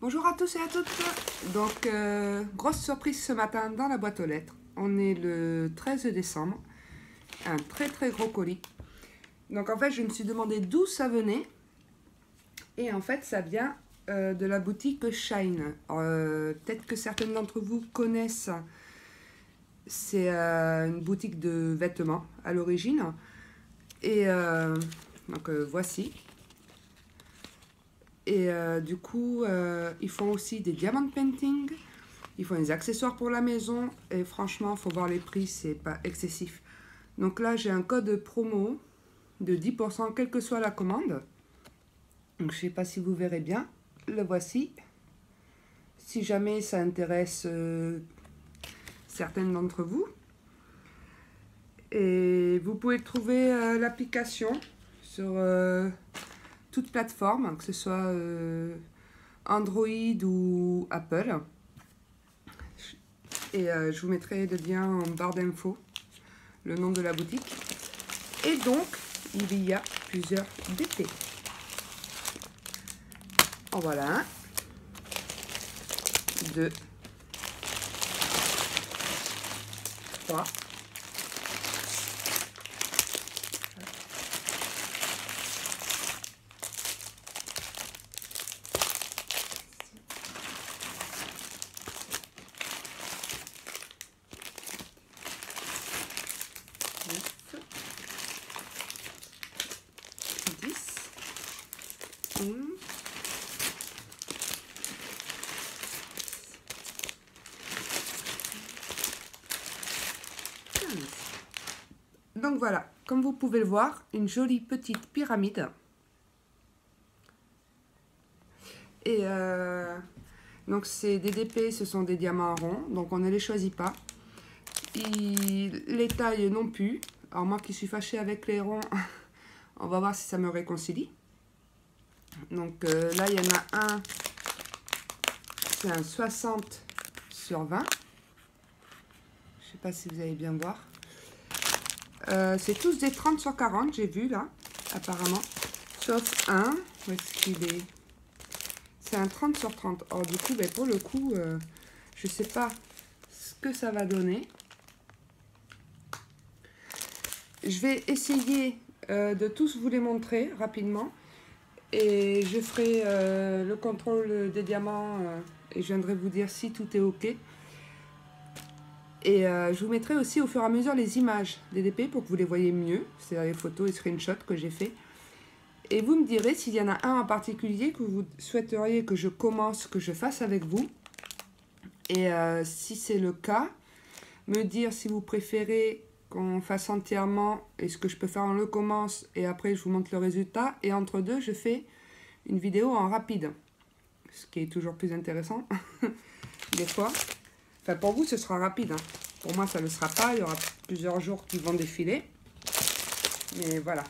Bonjour à tous et à toutes. Donc, grosse surprise ce matin dans la boîte aux lettres. On est le 13 décembre. Un très gros colis. Donc en fait, je me suis demandé d'où ça venait. Et en fait, ça vient de la boutique Shine. Peut-être que certaines d'entre vous connaissent. C'est une boutique de vêtements à l'origine. Et donc voici. Et du coup, ils font aussi des diamond painting. Ils font des accessoires pour la maison. Et franchement, il faut voir les prix, c'est pas excessif. Donc là, j'ai un code promo de 10%, quelle que soit la commande. Donc je ne sais pas si vous verrez bien. Le voici. Si jamais ça intéresse certaines d'entre vous. Et vous pouvez trouver l'application sur toute plateforme, que ce soit Android ou Apple. Et je vous mettrai le lien en barre d'infos, le nom de la boutique. Et donc, il y a plusieurs DP. En voilà un, 2, 3, 10, 11, 15. Donc voilà, comme vous pouvez le voir, une jolie petite pyramide. Et donc ces DDP, ce sont des diamants ronds, donc on ne les choisit pas. Les tailles non plus. Alors moi qui suis fâchée avec les ronds, on va voir si ça me réconcilie. Donc là, il y en a un, c'est un 60 sur 20. Je sais pas si vous allez bien voir. C'est tous des 30 sur 40, j'ai vu là, apparemment. Sauf un, où est-ce qu'il est? C'est un 30 sur 30. Alors du coup, ben, pour le coup, je sais pas ce que ça va donner. Je vais essayer de tous vous les montrer rapidement. Et je ferai le contrôle des diamants et je viendrai vous dire si tout est OK. Et je vous mettrai aussi au fur et à mesure les images des DP pour que vous les voyez mieux. C'est-à-dire les photos et screenshots que j'ai fait. Et vous me direz s'il y en a un en particulier que vous souhaiteriez que je commence, que je fasse avec vous. Et si c'est le cas, me dire si vous préférez qu'on fasse entièrement et ce que je peux faire, on le commence et après je vous montre le résultat. Et entre deux, je fais une vidéo en rapide. Ce qui est toujours plus intéressant, des fois. Enfin, pour vous, ce sera rapide. Hein. Pour moi, ça ne le sera pas. Il y aura plusieurs jours qui vont défiler. Mais voilà.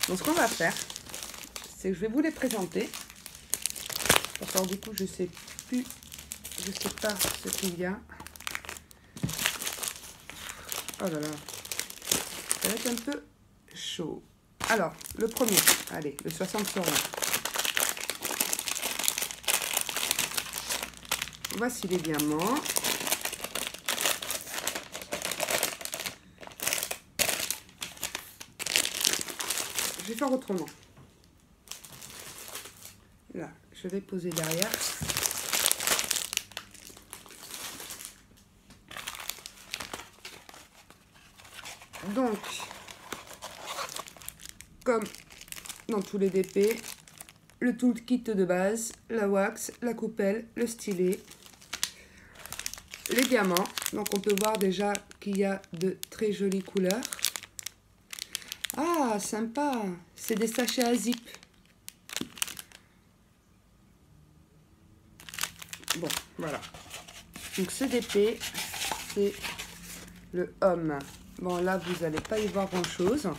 Donc, ce qu'on va faire, c'est que je vais vous les présenter. Parce que du coup, je sais plus, je sais pas ce qu'il y a. Oh là là. Ça va être un peu chaud. Alors, le premier. Allez, le 60 sur 20. Voici les diamants. Je vais faire autrement. Là, je vais poser derrière. Donc, comme dans tous les DP, le toolkit de base, la wax, la coupelle, le stylet, les diamants. Donc, on peut voir déjà qu'il y a de très jolies couleurs. Ah, sympa! C'est des sachets à zip. Bon, voilà. Donc, ce DP, c'est le homme. Bon, là, vous n'allez pas y voir grand-chose.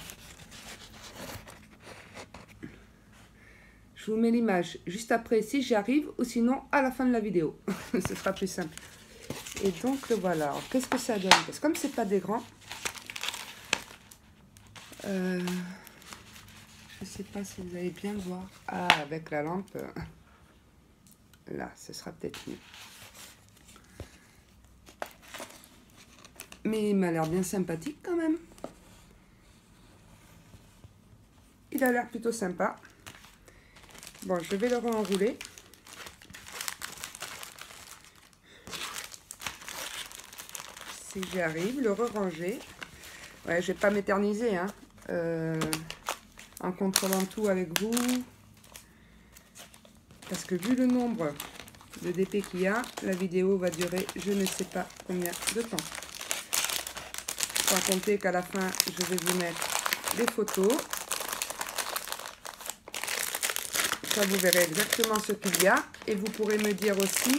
Je vous mets l'image juste après si j'y arrive ou sinon à la fin de la vidéo. Ce sera plus simple. Et donc, le voilà. Alors, qu'est-ce que ça donne? Parce que comme c'est pas des grands, je sais pas si vous allez bien le voir. Ah, avec la lampe. Là, ce sera peut-être mieux. Mais il m'a l'air bien sympathique quand même. Il a l'air plutôt sympa. Bon, je vais le renrouler. Si j'y arrive, le ranger. Ouais, je vais pas m'éterniser, hein. En contrôlant tout avec vous. Parce que vu le nombre de DP qu'il y a, la vidéo va durer je ne sais pas combien de temps. Sans compter qu'à la fin, je vais vous mettre des photos. Ça, vous verrez exactement ce qu'il y a. Et vous pourrez me dire aussi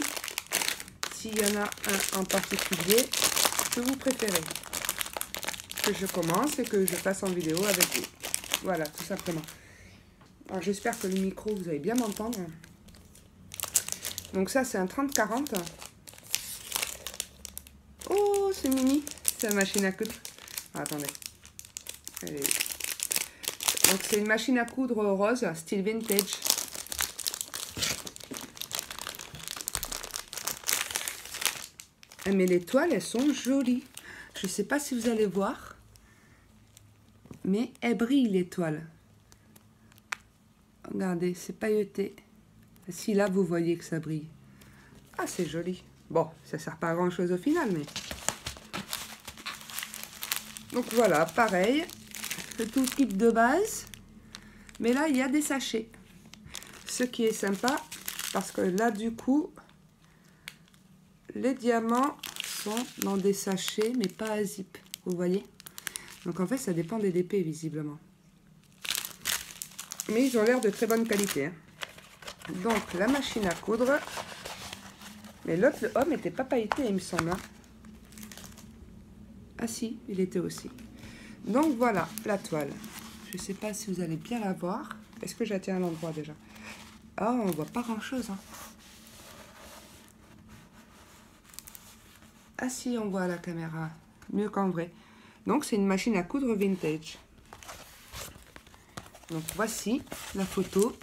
s'il y en a un en particulier que vous préférez. Que je commence et que je fasse en vidéo avec vous. Voilà, tout simplement. Alors, j'espère que le micro, vous allez bien m'entendre. Donc ça, c'est un 30-40. Oh, c'est mini. C'est la machine à coudre. Ah, attendez. Allez. Donc c'est une machine à coudre rose, style vintage. Mais les toiles, elles sont jolies. Je ne sais pas si vous allez voir. Mais elles brillent, les toiles. Regardez, c'est pailleté. Si là, vous voyez que ça brille. Ah, c'est joli. Bon, ça ne sert pas à grand chose au final, mais... Donc voilà, pareil. C'est tout le kit de base. Mais là, il y a des sachets. Ce qui est sympa, parce que là, du coup, les diamants sont dans des sachets, mais pas à zip. Vous voyez? Donc en fait, ça dépend des DP, visiblement. Mais ils ont l'air de très bonne qualité, hein. Donc, la machine à coudre. Mais l'autre, le homme, n'était pas pailleté, il me semble. Hein. Ah si, il était aussi. Donc, voilà, la toile. Je ne sais pas si vous allez bien la voir. Est-ce que je la tiens à l'endroit déjà? Ah, on ne voit pas grand-chose. Hein. Ah si, on voit à la caméra. Mieux qu'en vrai. Donc, c'est une machine à coudre vintage. Donc, voici la photo.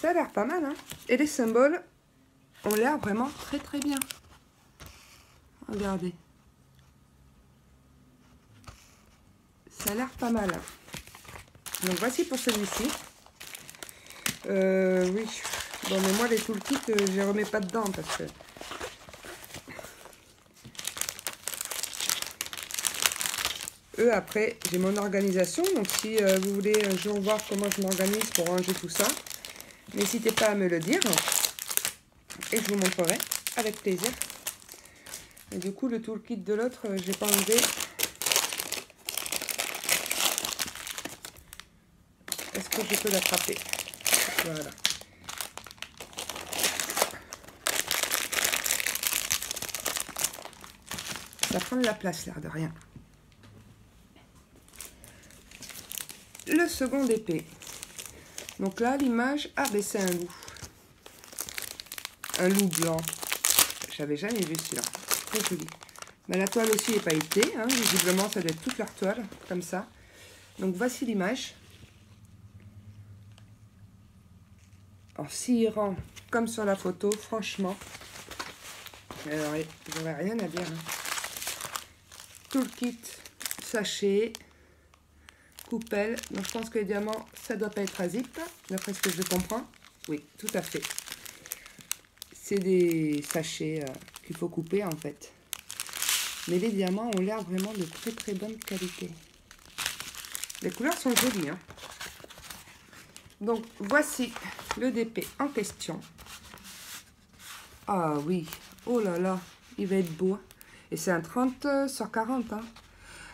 Ça a l'air pas mal, hein. Et les symboles ont l'air vraiment très très bien. Regardez. Ça a l'air pas mal. Donc voici pour celui-ci. Oui. Bon, mais moi les toolkits, je les remets pas dedans parce que... Eux, après, j'ai mon organisation. Donc si vous voulez un jour voir comment je m'organise pour ranger tout ça, n'hésitez pas à me le dire. Et je vous montrerai avec plaisir. Et du coup, le toolkit de l'autre, j'ai pas enlevé. Est-ce que je peux l'attraper? Voilà. Ça prend de la place, l'air de rien. Le second épée. Donc là, l'image... Ah, ben c'est un loup. Un loup blanc. J'avais jamais vu celui-là. Très joli. Mais la toile aussi est pailletée. Hein. Visiblement, ça doit être toute leur toile, comme ça. Donc voici l'image. En 6 rangs, comme sur la photo, franchement. Alors, j'aurais rien à dire. Hein. Toolkit, sachet, coupelle. Donc je pense que les diamants, ça doit pas être à zip, d'après ce que je comprends. Oui, tout à fait. C'est des sachets qu'il faut couper en fait. Mais les diamants ont l'air vraiment de très très bonne qualité. Les couleurs sont jolies. Hein. Donc voici le DP en question. Ah oui, oh là là, il va être beau. Et c'est un 30 sur 40. Hein.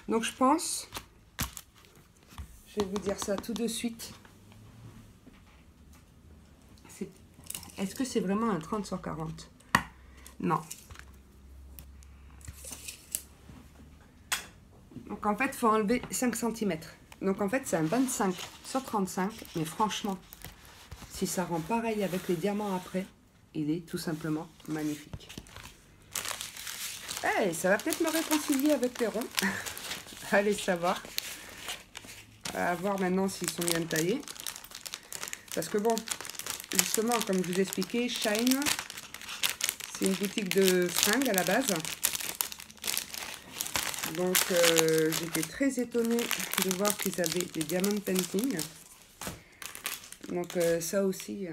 Donc je pense, je vais vous dire ça tout de suite. Est-ce que c'est vraiment un 30 sur 40? Non. Donc en fait, il faut enlever 5 cm. Donc en fait, c'est un 25 sur 35. Mais franchement, si ça rend pareil avec les diamants après, il est tout simplement magnifique. Hey, ça va peut-être me réconcilier avec les ronds. Allez savoir. À voir maintenant s'ils sont bien taillés. Parce que bon, justement, comme je vous expliquais, Shine, c'est une boutique de fringues à la base. Donc, j'étais très étonnée de voir qu'ils avaient des diamond painting. Donc, ça aussi...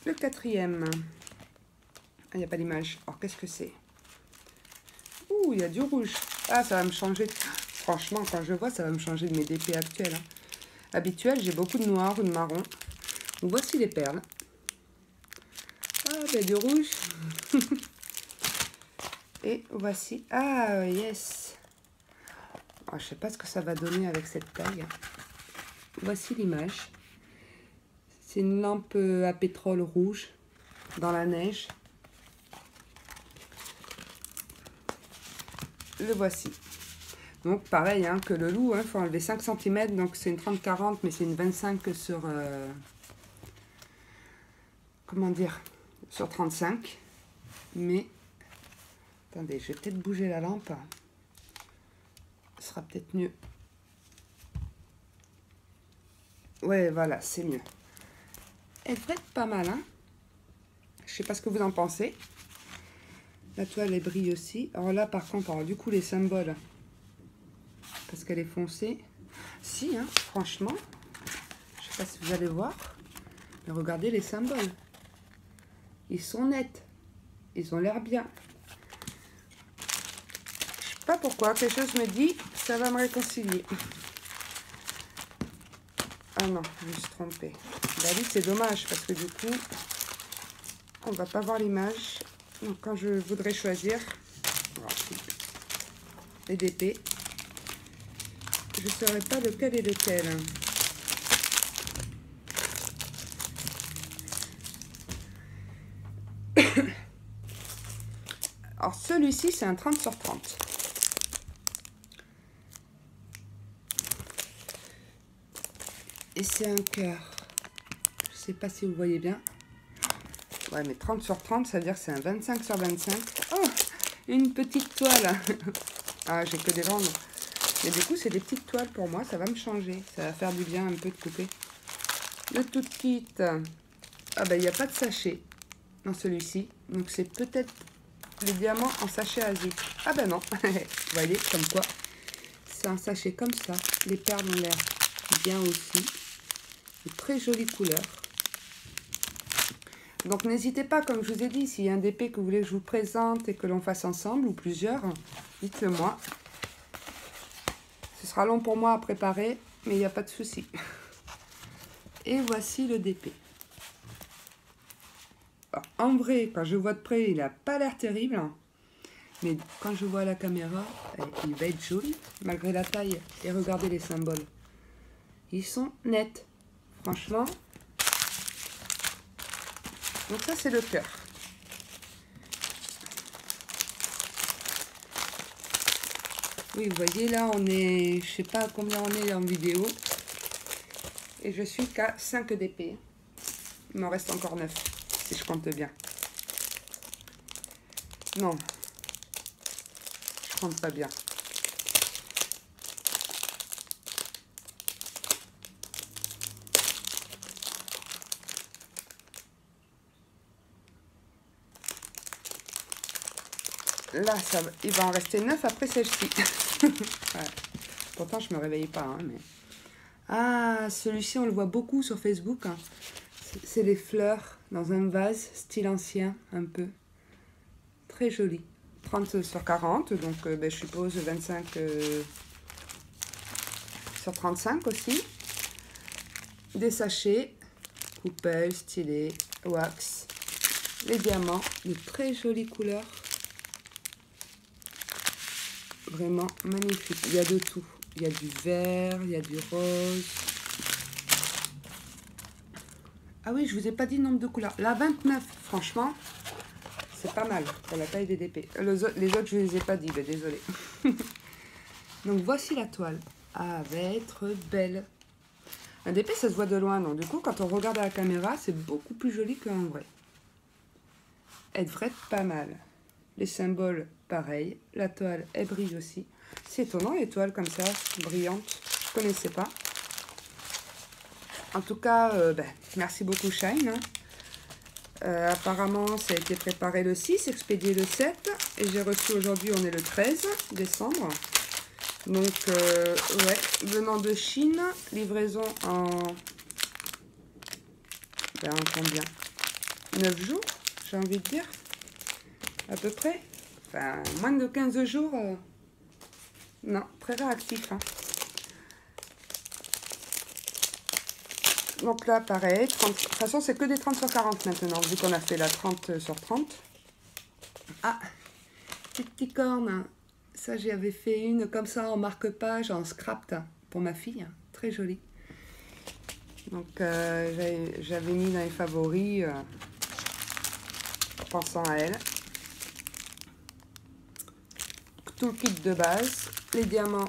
Le quatrième. Ah, il n'y a pas d'image. Alors, qu'est-ce que c'est? Ouh, il y a du rouge. Ah, ça va me changer. Franchement, quand je vois, ça va me changer de mes DP actuels. Hein. Habituels, j'ai beaucoup de noir ou de marron. Donc, voici les perles. Ah, il y a du rouge. Et voici. Ah, yes. Oh, je ne sais pas ce que ça va donner avec cette taille. Voici l'image. C'est une lampe à pétrole rouge dans la neige. Le voici. Donc pareil hein, que le loup, il faut enlever 5 cm. Donc c'est une 30-40, mais c'est une 25 sur... comment dire? Sur 35. Mais... Attendez, je vais peut-être bouger la lampe. Ce sera peut-être mieux. Ouais, voilà, c'est mieux. Elle devrait être pas mal, hein. Je sais pas ce que vous en pensez. La toile, elle brille aussi. Alors là, par contre, alors, du coup, les symboles, parce qu'elle est foncée. Si, hein, franchement, je sais pas si vous allez voir, mais regardez les symboles. Ils sont nets. Ils ont l'air bien. Je sais pas pourquoi, quelque chose me dit, ça va me réconcilier. Ah non, je me suis trompée. David, c'est dommage, parce que du coup, on va pas voir l'image. Donc quand je voudrais choisir les DP, je ne saurais pas lequel est lequel. Alors celui-ci, c'est un 30 sur 30. Et c'est un cœur. Je sais pas si vous voyez bien. Ouais, mais 30 sur 30, ça veut dire que c'est un 25 sur 25. Oh, une petite toile. Ah, j'ai que des grandes. Mais du coup, c'est des petites toiles pour moi. Ça va me changer. Ça va faire du bien un peu de couper. Le tout kit. Ah ben, il n'y a pas de sachet dans celui-ci. Donc, c'est peut-être le diamant en sachet à zip. Ah ben non. Vous voyez, comme quoi. C'est un sachet comme ça. Les perles ont l'air bien aussi. De très jolies couleurs. Donc n'hésitez pas, comme je vous ai dit, s'il y a un DP que vous voulez que je vous présente et que l'on fasse ensemble, ou plusieurs, dites-le moi. Ce sera long pour moi à préparer, mais il n'y a pas de souci. Et voici le DP. Alors, en vrai, quand je vois de près, il n'a pas l'air terrible. Mais quand je vois la caméra, il va être joli, malgré la taille. Et regardez les symboles. Ils sont nets. Franchement. Donc ça, c'est le cœur. Oui, vous voyez, là, on est... Je sais pas à combien on est en vidéo. Et je suis qu'à 5 DP. Il m'en reste encore 9, si je compte bien. Non. Je compte pas bien. Là, ça, il va en rester 9 après celle-ci. Ouais. Pourtant, je me réveille pas. Hein, mais... Ah, celui-ci, on le voit beaucoup sur Facebook. Hein. C'est les fleurs dans un vase, style ancien, un peu. Très joli. 30 sur 40, donc ben, je suppose 25 sur 35 aussi. Des sachets, coupelles, stylés, wax. Les diamants, de très jolies couleurs. Vraiment magnifique. Il y a de tout. Il y a du vert, il y a du rose. Ah oui, je vous ai pas dit le nombre de couleurs. La 29, franchement, c'est pas mal pour la taille des DP. Les autres, je ne les ai pas dit, mais désolé. Donc voici la toile. Ah, elle va être belle. Un DP, ça se voit de loin. Donc du coup, quand on regarde à la caméra, c'est beaucoup plus joli qu'en vrai. Elle devrait être pas mal. Les symboles, pareil. La toile, elle brille aussi. C'est étonnant, les toiles comme ça, brillantes. Je ne connaissais pas. En tout cas, merci beaucoup Shine. Apparemment, ça a été préparé le 6, expédié le 7. Et j'ai reçu aujourd'hui, on est le 13 décembre. Donc, ouais, venant de Chine, livraison en combien? 9 jours, j'ai envie de dire, à peu près. Enfin, moins de 15 jours. Non, très réactif. Hein. Donc là, pareil, 30, de toute façon, c'est que des 30 sur 40 maintenant, vu qu'on a fait la 30 sur 30. Ah, petite licorne. Ça, j'avais fait une comme ça en marque-page, en scrap pour ma fille. Très jolie. Donc, j'avais mis dans les favoris, pensant à elle. Tout le kit de base. Les diamants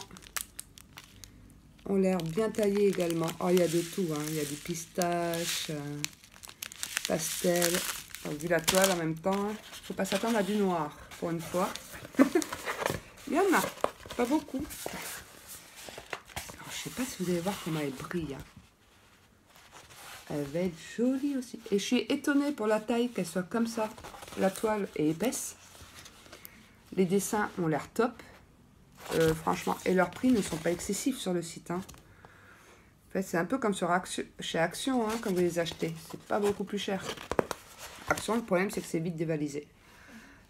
ont l'air bien taillés également. Oh, il y a de tout. Hein. Il y a du pistache, pastel. Enfin, vu la toile en même temps, il ne faut pas s'attendre à du noir pour une fois. Il y en a, pas beaucoup. Alors, je ne sais pas si vous allez voir comment elle brille. Hein. Elle va être jolie aussi. Et je suis étonnée pour la taille qu'elle soit comme ça. La toile est épaisse. Les dessins ont l'air top. Franchement, et leurs prix ne sont pas excessifs sur le site. Hein. En fait, c'est un peu comme sur chez Action, hein, quand vous les achetez. C'est pas beaucoup plus cher. Action, le problème, c'est que c'est vite dévalisé.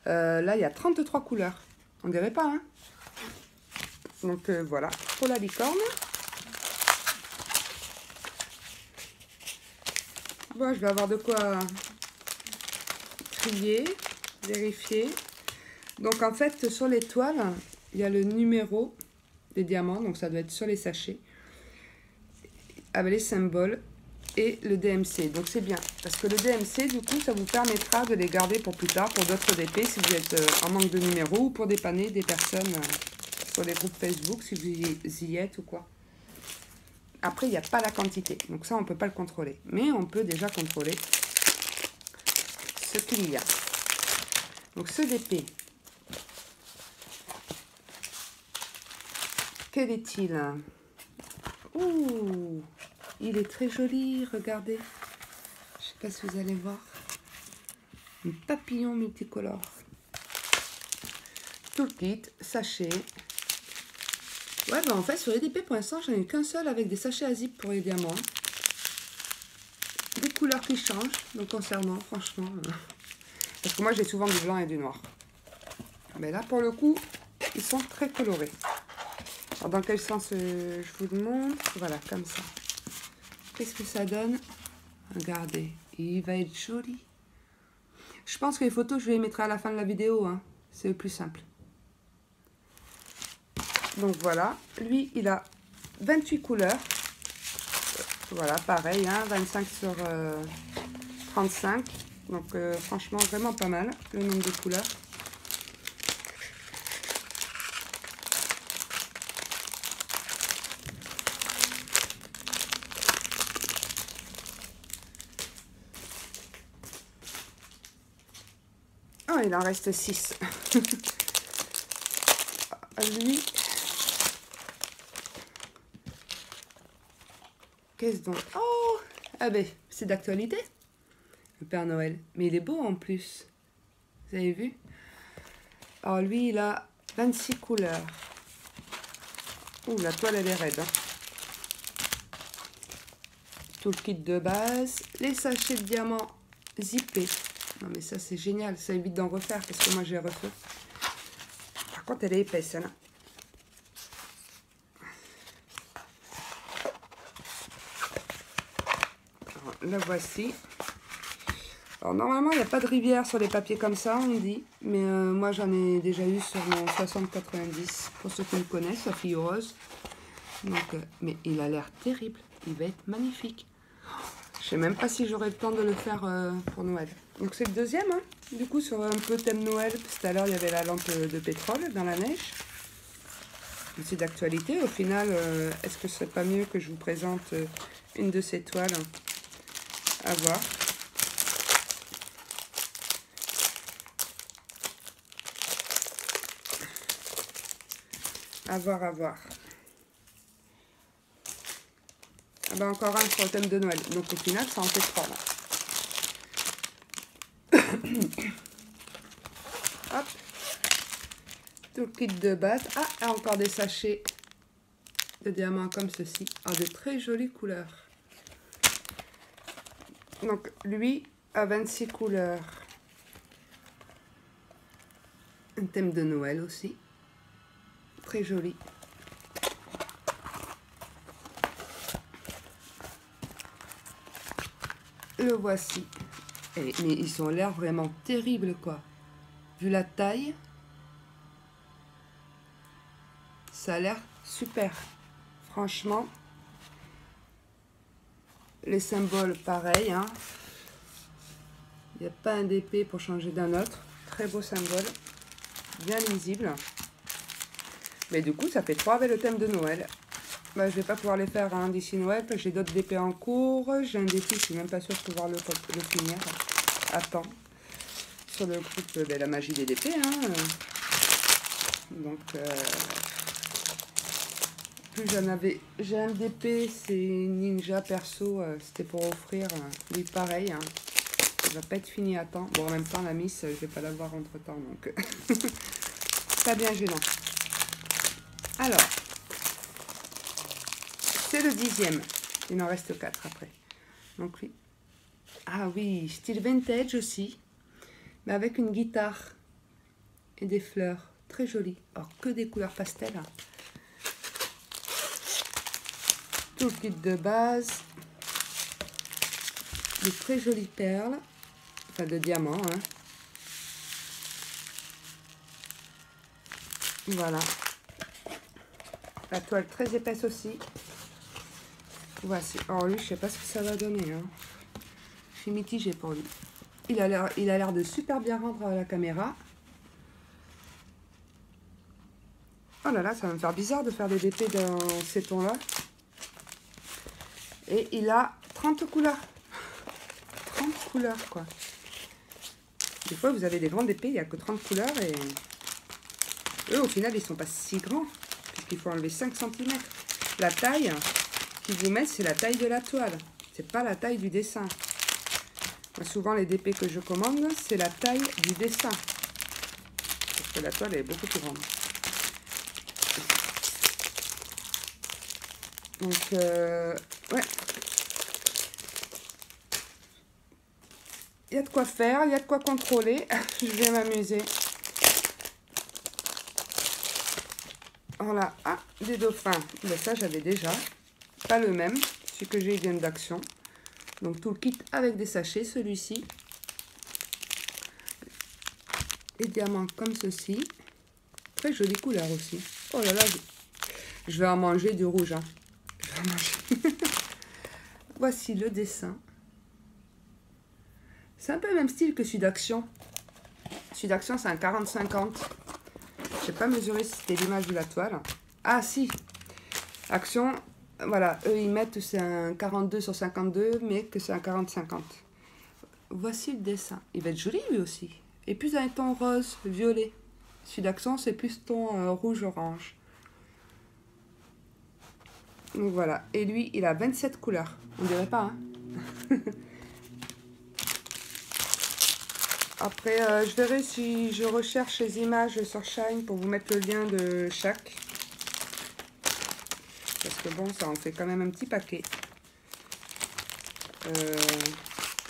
Là, il y a 33 couleurs. On dirait pas, hein. Donc, voilà, pour la licorne. Bon, je vais avoir de quoi trier, vérifier. Donc, en fait, sur les toiles, il y a le numéro des diamants, donc ça doit être sur les sachets, avec les symboles et le DMC. Donc c'est bien, parce que le DMC, du coup, ça vous permettra de les garder pour plus tard, pour d'autres DP, si vous êtes en manque de numéros, ou pour dépanner des personnes sur les groupes Facebook, si vous y êtes ou quoi. Après, il n'y a pas la quantité, donc ça, on ne peut pas le contrôler. Mais on peut déjà contrôler ce qu'il y a. Donc ce DP, quel est-il? Ouh, il est très joli, regardez. Je sais pas si vous allez voir. Un papillon multicolore. Tout le kit, sachet. Ouais, bah en fait, sur EDP, pour l'instant, j'en ai eu qu'un seul avec des sachets à zip pour les diamants. Des couleurs qui changent, donc concernant, franchement. Parce que moi, j'ai souvent du blanc et du noir. Mais là, pour le coup, ils sont très colorés. Alors, dans quel sens je vous le montre? Voilà, comme ça. Qu'est-ce que ça donne? Regardez, il va être joli. Je pense que les photos, je vais les mettre à la fin de la vidéo. Hein. C'est le plus simple. Donc voilà, lui, il a 28 couleurs. Voilà, pareil, hein, 25 sur 35. Donc franchement, vraiment pas mal, le nombre de couleurs. Oh, il en reste 6. Lui, qu'est-ce donc? Oh, ah ben, c'est d'actualité, le Père Noël. Mais il est beau en plus. Vous avez vu? Alors lui, il a 26 couleurs. Ouh, la toile, elle est raide. Hein. Tout le kit de base. Les sachets de diamants zippés. Non mais ça c'est génial, ça évite d'en refaire parce que moi j'ai refait. Par contre elle est épaisse celle-là. La voici. Alors normalement il n'y a pas de rivière sur les papiers comme ça on dit. Mais moi j'en ai déjà eu sur mon 60-90 pour ceux qui me connaissent, la fille rose. Donc, mais il a l'air terrible, il va être magnifique. Je sais même pas si j'aurai le temps de le faire pour Noël. Donc c'est le deuxième, hein, du coup sur un peu thème Noël, parce que tout à l'heure il y avait la lampe de pétrole dans la neige. C'est d'actualité, au final, est-ce que ce serait pas mieux que je vous présente une de ces toiles à voir. À voir, à voir. Ah ben encore un sur le thème de Noël. Donc au final, ça en fait 3 là. Hop. Tout le kit de base. Ah, et encore des sachets de diamants comme ceci. Ah, de très jolies couleurs. Donc lui a 26 couleurs. Un thème de Noël aussi. Très joli. Le voici. Mais ils ont l'air vraiment terribles, quoi. Vu la taille, ça a l'air super. Franchement, les symboles, pareil. Hein. Il n'y a pas un d'épée pour changer d'un autre. Très beau symbole. Bien lisible. Mais du coup, ça fait 3 avec le thème de Noël. Bah, je vais pas pouvoir les faire hein, d'ici Noël. J'ai d'autres DP en cours. J'ai un défi, je suis même pas sûre de pouvoir le finir à temps. Sur le groupe la magie des DP. Hein. Donc, plus j'en avais. J'ai un DP, c'est Ninja perso. C'était pour offrir. Lui, pareil. Hein. Ça va pas être fini à temps. Bon, en même temps, la miss, je vais pas la voir entre temps. Donc, pas bien gênant. Alors. C'est le 10e. Il en reste 4 après. Donc oui. Ah oui, style vintage aussi. Mais avec une guitare et des fleurs. Très joli. Alors que des couleurs pastel. Tout le kit de base. De très jolies perles. Enfin de diamants. Hein. Voilà. La toile très épaisse aussi. Voici. Alors lui, je sais pas ce que ça va donner. Hein. Je suis mitigée pour lui. Il a l'air de super bien rendre à la caméra. Oh là là, ça va me faire bizarre de faire des DP dans ces tons-là. Et il a 30 couleurs. 30 couleurs, quoi. Des fois, vous avez des grandes épées, il n'y a que 30 couleurs. Et eux, au final, ils sont pas si grands. Puisqu'il faut enlever 5 cm. La taille qu'ils vous mettent, c'est la taille de la toile. C'est pas la taille du dessin. Moi, souvent, les DP que je commande, c'est la taille du dessin. Parce que la toile est beaucoup plus grande. Donc, ouais. Il y a de quoi faire, il y a de quoi contrôler. Je vais m'amuser. Voilà. Ah, des dauphins. Mais ça, j'avais déjà. Pas le même. Celui que j'ai, il vient d'Action. Donc, tout le kit avec des sachets, celui-ci. Les diamants comme ceci. Très jolie couleur aussi. Oh là là, je vais en manger du rouge. Hein. Je vais en manger. Voici le dessin. C'est un peu le même style que celui d'Action. Celui d'Action, c'est un 40-50. Je n'ai pas mesuré si c'était l'image de la toile. Ah, si. Action, voilà. Eux, ils mettent c'est un 42 sur 52, mais que c'est un 40-50. Voici le dessin. Il va être joli, lui aussi. Et plus dans un ton rose, violet. Celui d'Action, c'est plus ton rouge-orange. Donc voilà. Et lui, il a 27 couleurs. On dirait pas, hein. Après, je verrai si je recherche les images sur Shine pour vous mettre le lien de chaque. Parce que bon, ça en fait quand même un petit paquet.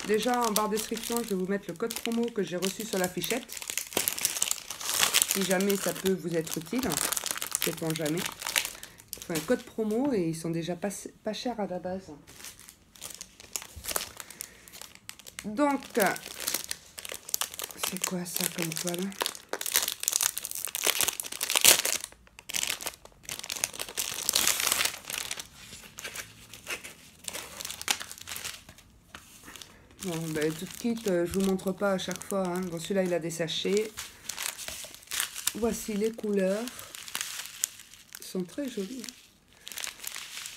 Déjà, en barre de description, je vais vous mettre le code promo que j'ai reçu sur la fichette. Si jamais ça peut vous être utile. Sait-on jamais. Enfin, un code promo et ils sont déjà pas chers à la base. Donc... c'est quoi ça comme toile? Bon, ben, tout kit, je vous montre pas à chaque fois. Hein. Bon, celui-là, il a des sachets. Voici les couleurs. Elles sont très jolies.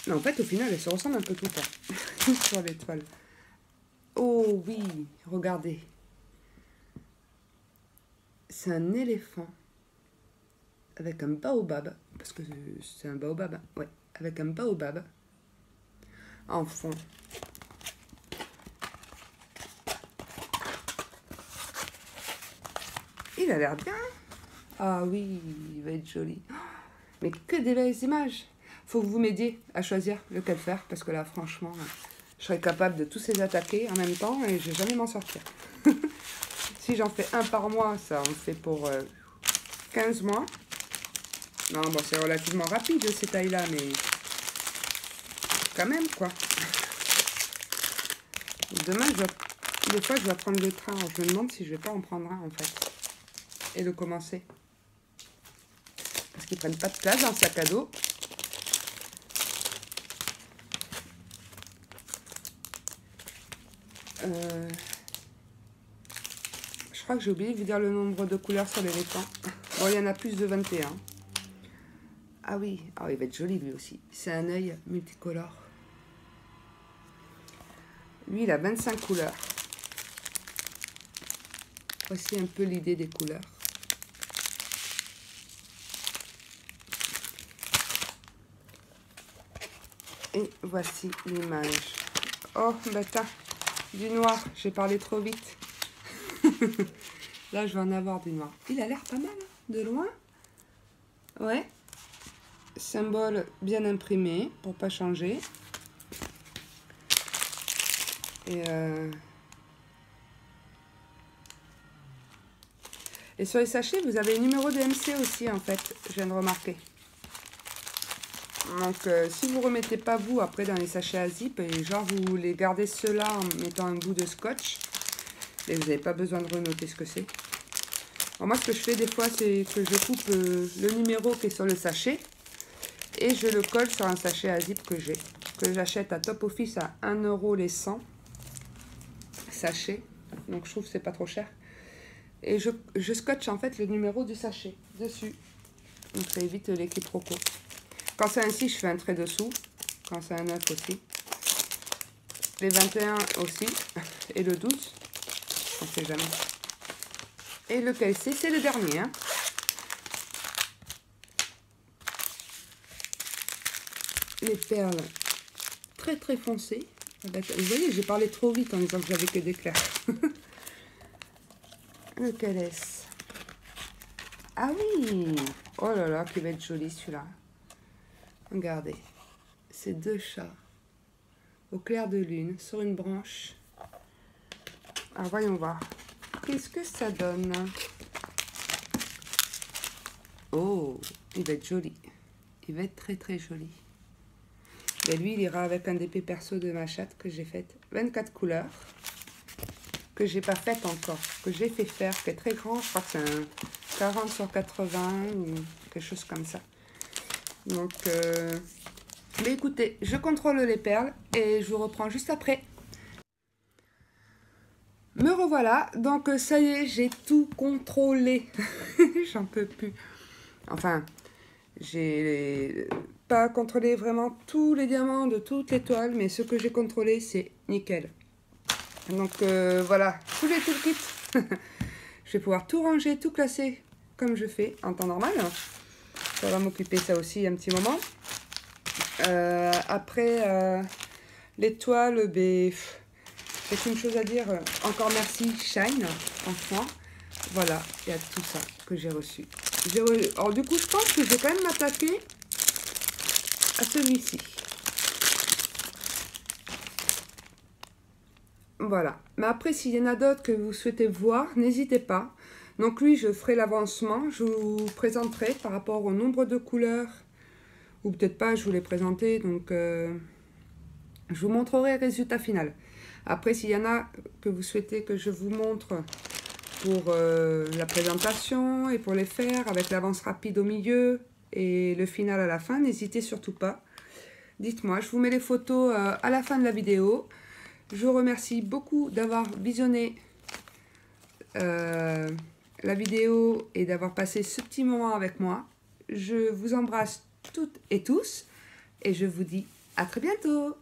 Mais en fait, au final, elles se ressemblent un peu tout le temps sur les toiles. Oh oui, regardez. C'est un éléphant avec un baobab parce que c'est un baobab. Ouais, avec un baobab en fond. Il a l'air bien. Ah oui, il va être joli. Mais que des belles images. Faut que vous m'aidiez à choisir lequel faire, parce que là, franchement, je serais capable de tous les attaquer en même temps et je vais jamais m'en sortir. Si j'en fais un par mois, ça en fait pour 15 mois. Non, bon, c'est relativement rapide ces tailles-là, mais quand même, quoi. Demain, des fois, je vais prendre le train. Alors, je me demande si je vais pas en prendre un, en fait. Et le commencer. Parce qu'ils prennent pas de place dans le sac à dos. Je crois que j'ai oublié de vous dire le nombre de couleurs sur l'éléphant. Bon, il y en a plus de 21. Ah oui, oh, il va être joli lui aussi. C'est un œil multicolore. Lui, il a 25 couleurs. Voici un peu l'idée des couleurs. Et voici l'image. Oh, bâtard, du noir. J'ai parlé trop vite. Là, je vais en avoir du noir. Il a l'air pas mal, hein, de loin. Ouais. Symbole bien imprimé pour pas changer. Et sur les sachets, vous avez le numéro de MC aussi, en fait. Je viens de remarquer. Donc, si vous remettez pas vous après dans les sachets à zip, et genre vous les gardez ceux-là en mettant un bout de scotch, et vous n'avez pas besoin de renoter ce que c'est. Moi, ce que je fais des fois, c'est que je coupe le numéro qui est sur le sachet et je le colle sur un sachet à zip que j'ai, que j'achète à Top Office à 1 € les 100 sachets. Donc, je trouve que c'est pas trop cher. Et je scotche en fait le numéro du sachet dessus. Donc, ça évite les quiproquos. Quand c'est un 6, je fais un trait dessous. Quand c'est un 9 aussi. Les 21 aussi. Et le 12. On ne sait jamais. Et lequel c'est le dernier. Hein. Les perles très très foncées. Vous voyez, j'ai parlé trop vite en disant que j'avais que des clairs. Lequel est-ce? Ah oui! Oh là là, qui va être joli celui-là. Regardez. C'est 2 chats au clair de lune sur une branche. Alors voyons voir. Qu'est-ce que ça donne? Oh, il va être joli. Il va être très très joli. Et lui, il ira avec un DP perso de ma chatte que j'ai faite. 24 couleurs. Que j'ai pas faite encore. Que j'ai fait faire. Qui est très grand. Je crois que c'est un 40 sur 80 ou quelque chose comme ça. Donc, mais écoutez, je contrôle les perles et je vous reprends juste après. Me revoilà, donc ça y est, j'ai tout contrôlé. J'en peux plus. Enfin, j'ai pas contrôlé vraiment tous les diamants de toutes les toiles, mais ce que j'ai contrôlé, c'est nickel. Donc voilà, tout le kit. Je vais pouvoir tout ranger, tout classer comme je fais en temps normal. Ça va m'occuper ça aussi un petit moment. Après, les toiles, ben, c'est une chose à dire. Encore merci Shine, franchement. Voilà, il y a tout ça que j'ai reçu. Alors du coup, je pense que je vais quand même m'attaquer à celui-ci. Voilà. Mais après, s'il y en a d'autres que vous souhaitez voir, n'hésitez pas. Donc lui, je ferai l'avancement. Je vous présenterai par rapport au nombre de couleurs. Ou peut-être pas, je vous l'ai présenté. Donc, je vous montrerai le résultat final. Après, s'il y en a que vous souhaitez que je vous montre pour la présentation et pour les faire, avec l'avance rapide au milieu et le final à la fin, n'hésitez surtout pas. Dites-moi, je vous mets les photos à la fin de la vidéo. Je vous remercie beaucoup d'avoir visionné la vidéo et d'avoir passé ce petit moment avec moi. Je vous embrasse toutes et tous et je vous dis à très bientôt.